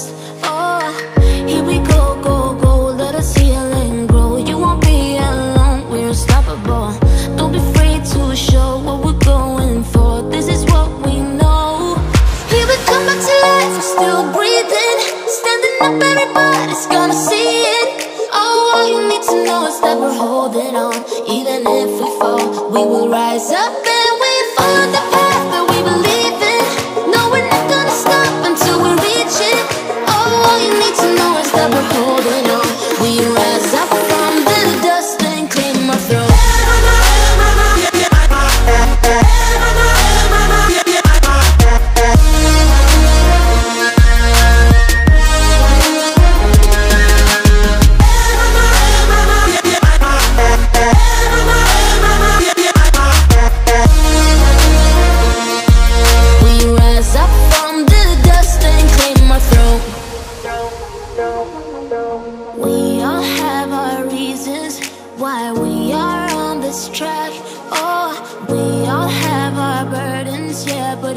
dust. Oh, here we go, go, go, let us heal and grow. You won't be alone, we're unstoppable. Don't be afraid to show what we're going for. This is what we know. Here we come back to life, we're still breathing. Standing up, everybody's gonna see it. Oh, all you need to know is that we're holding on. Even if we fall, we will rise up and we follow the path that we believe in. No, we're not gonna stop until we reach it. Oh, all you need to know is that we're holding on. We rise up from the dust and claim our throne. We all have our reasons why we are on this track. Oh, we all have our burdens, yeah, but